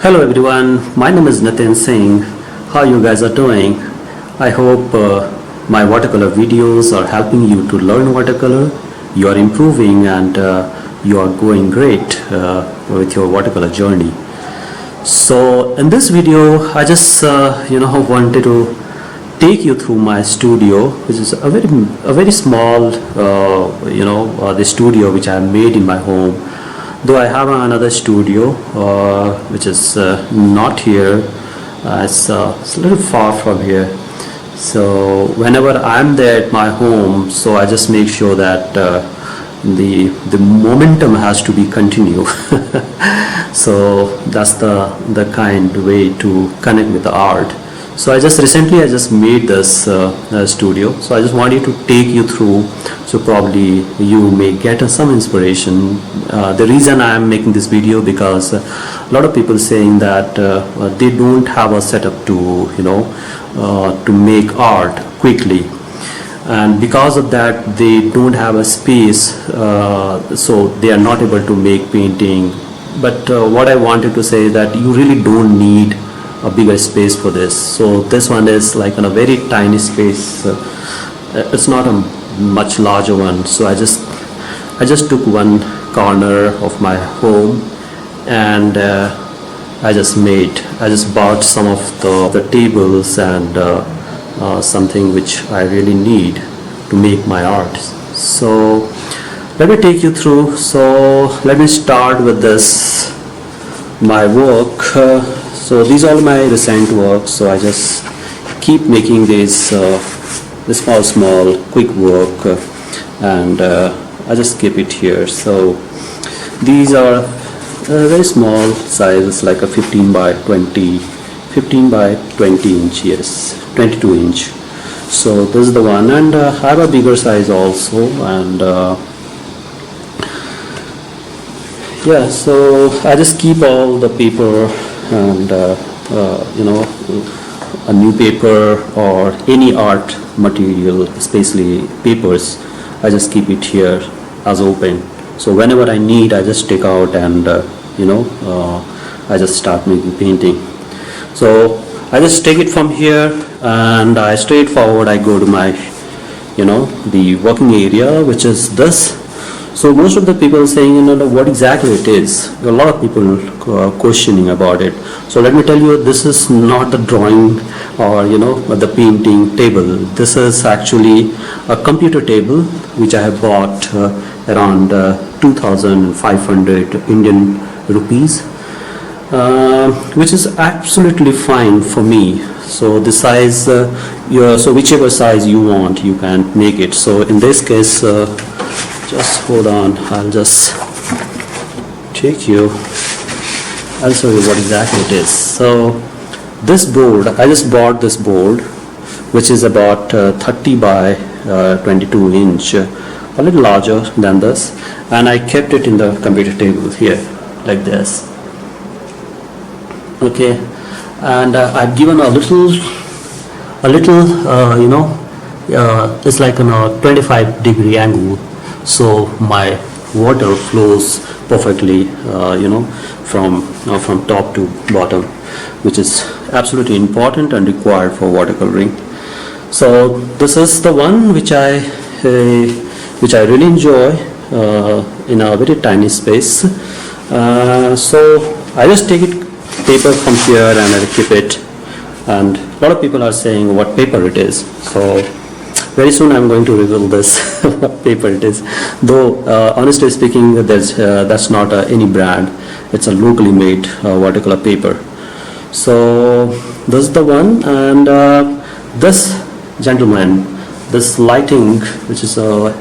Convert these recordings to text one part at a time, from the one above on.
Hello everyone, my name is Nitin Singh. How you guys are doing? I hope my watercolor videos are helping you to learn watercolor. You are improving and you are going great with your watercolor journey. So in this video, I just wanted to take you through my studio, which is a very small the studio which I made in my home. Though I have another studio which is not here, it's a little far from here. So whenever I'm there at my home, so I just make sure that the momentum has to be continue. So that's the kind way to connect with the art. So I just made this studio, so I just wanted to take you through, so probably you may get some inspiration. The reason I am making this video, because a lot of people saying that they don't have a setup to to make art quickly, and because of that they don't have a space, so they are not able to make painting. But what I wanted to say is that you really don't need a bigger space for this. So this one is like in a very tiny space. It's not a much larger one. So I just took one corner of my home, and I just bought some of the tables and something which I really need to make my art. So let me take you through. So let me start with this, my work. So these are all my recent work. So I just keep making these small quick work, and I just keep it here. So these are very small sizes, like a 15 by 20 inch, yes, 22 inch. So this is the one, and I have a bigger size also, and yeah, so I just keep all the paper and a new paper or any art material, especially papers, I just keep it here as open. So whenever I need, I just take out and I just start making painting. So I just take it from here, and I straightforward I go to my the working area, which is this. So most of the people saying, what exactly it is. A lot of people questioning about it. So let me tell you, this is not the drawing or the painting table. This is actually a computer table which I have bought around 2,500 Indian rupees, which is absolutely fine for me. So the size, so whichever size you want, you can make it. So in this case, just hold on, I'll just take you, I'll show you what exactly it is. So this board, I just bought this board, which is about 30 by 22 inch, a little larger than this, and I kept it in the computer table here, like this. Okay, and I've given a little it's like a 25-degree angle, so my water flows perfectly from top to bottom, which is absolutely important and required for watercoloring. So this is the one which I really enjoy in a very tiny space. So I just take it paper from here and I keep it, and a lot of people are saying what paper it is. So very soon I'm going to reveal this what paper it is, though honestly speaking, that's not any brand. It's a locally made watercolor paper. So this is the one, and this gentleman, this lighting, which is a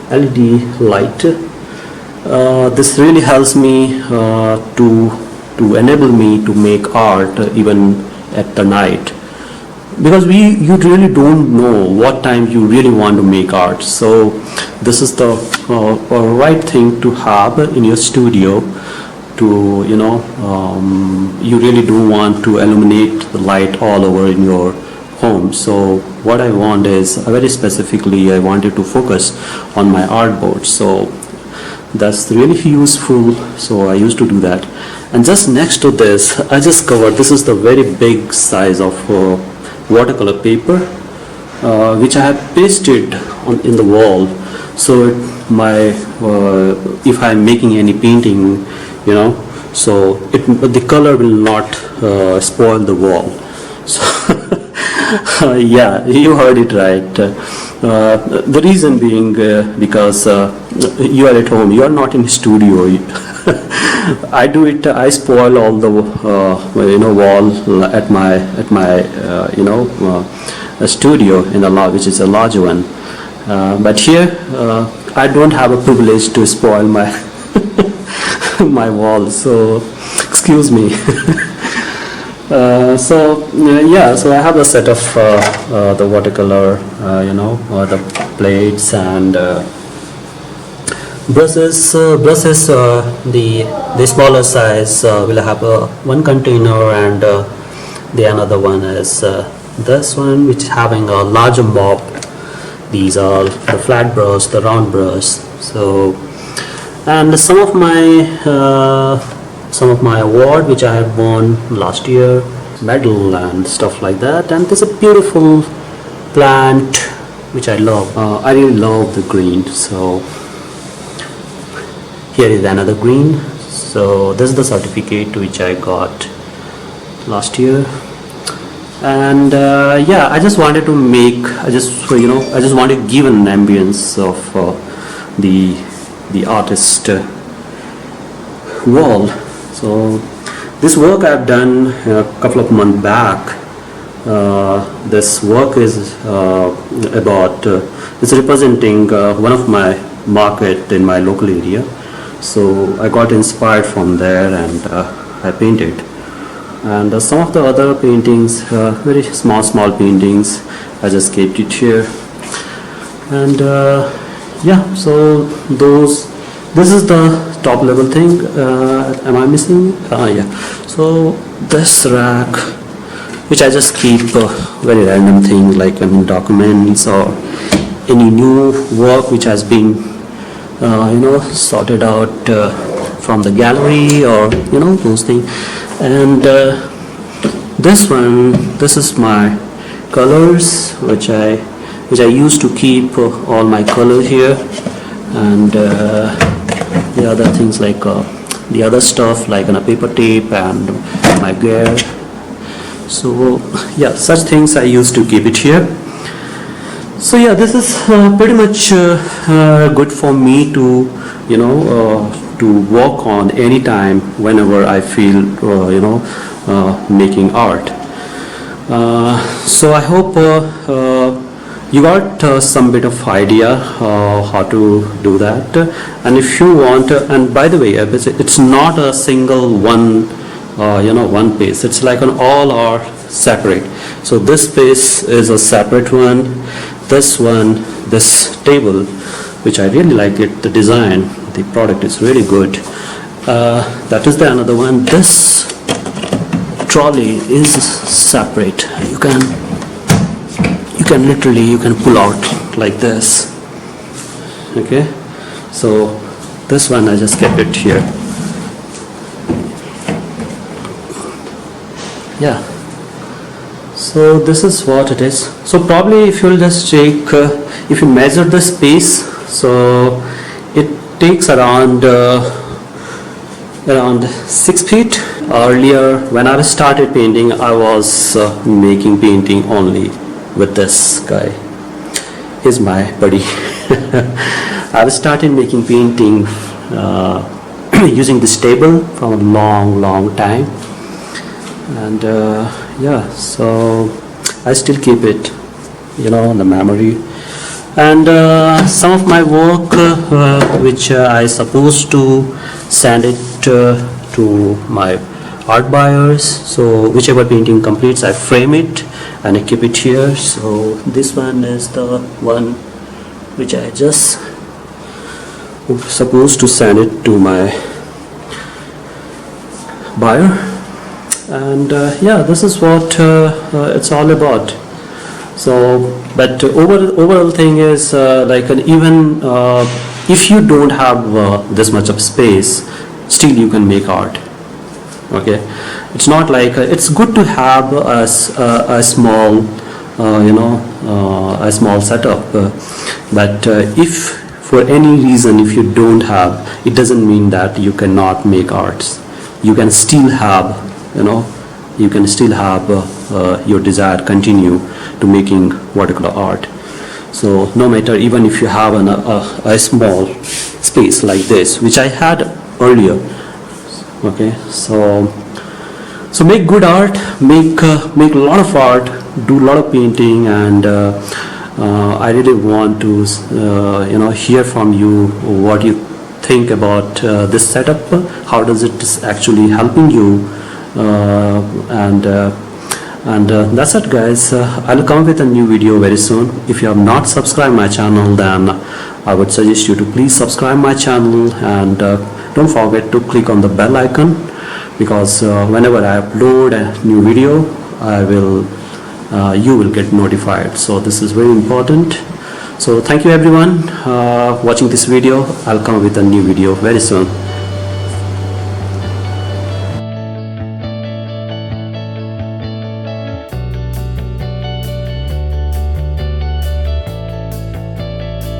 LED light, this really helps me to enable me to make art even at the night, because you really don't know what time you really want to make art. So this is the right thing to have in your studio, to you really don't want to illuminate the light all over in your home. So what I want is, very specifically, I wanted to focus on my artboard. So That's really useful, so I used to do that. And just next to this, I just covered, this is the very big size of watercolor paper, which I have pasted in the wall. So if I'm making any painting, so the color will not spoil the wall. So yeah, you heard it right. The reason being because you are at home, you are not in studio. I do it. I spoil all the wall at my studio in the lodge, which is a large one. But here I don't have a privilege to spoil my my wall. So excuse me. So I have a set of the watercolor, the plates and brushes. The smaller size will have one container, and the another one is this one, which is having a larger mop. These are the flat brush, the round brush. So, and some of my award which I had won last year, medal and stuff like that. And there's a beautiful plant which I love. I really love the green. So here is another green. So this is the certificate which I got last year. And I just wanted to make, I just wanted to give an ambience of the artist wall. So this work I've done a couple of months back. This work is about it's representing one of my market in my local area. So I got inspired from there, and I painted. And some of the other paintings, very small paintings, I just kept it here. And so this is the top level thing. Am I missing? Yeah. So this rack, which I just keep very random things like documents or any new work which has been sorted out from the gallery, or those things. And this is my colors, which I used to keep all my colors here. And the other things like the other stuff like a paper tape and my gear. So yeah, such things I used to keep it here. So yeah, this is pretty much good for me to to work on anytime whenever I feel making art. So I hope you got some bit of idea how to do that. And if you want, and by the way, it's not a single one one piece. It's like all are separate. So this piece is a separate one. This one, this table, which I really like it, the design, the product is really good. That is the another one. This trolley is separate. You can literally pull out like this. Okay, so this one I just kept it here. Yeah, so this is what it is. So probably if you'll just take if you measure the space, so it takes around 6 feet. Earlier when I started painting, I was making painting only with this guy. He's my buddy. I started making painting using this table from a long time. And so I still keep it in the memory. And some of my work which I supposed to send it to my art buyers, so whichever painting completes, I frame it and I keep it here. So this one is the one which I just supposed to send it to my buyer. And this is what it's all about. So but overall thing is like an even if you don't have this much of space, still you can make art. Okay, it's not like it's good to have a small a small setup, but if for any reason if you don't have, it doesn't mean that you cannot make arts. You can still have, you can still have your desire continue to making watercolor art. So no matter, even if you have a small space like this, which I had earlier. Okay, so make good art, make a lot of art, do a lot of painting, and I really want to hear from you what you think about this setup. How does it actually helping you? And that's it, guys. I'll come with a new video very soon. If you have not subscribed my channel, then I would suggest you to please subscribe my channel, and don't forget to click on the bell icon, because whenever I upload a new video, you will get notified. So this is very important. So thank you everyone watching this video. I'll come with a new video very soon.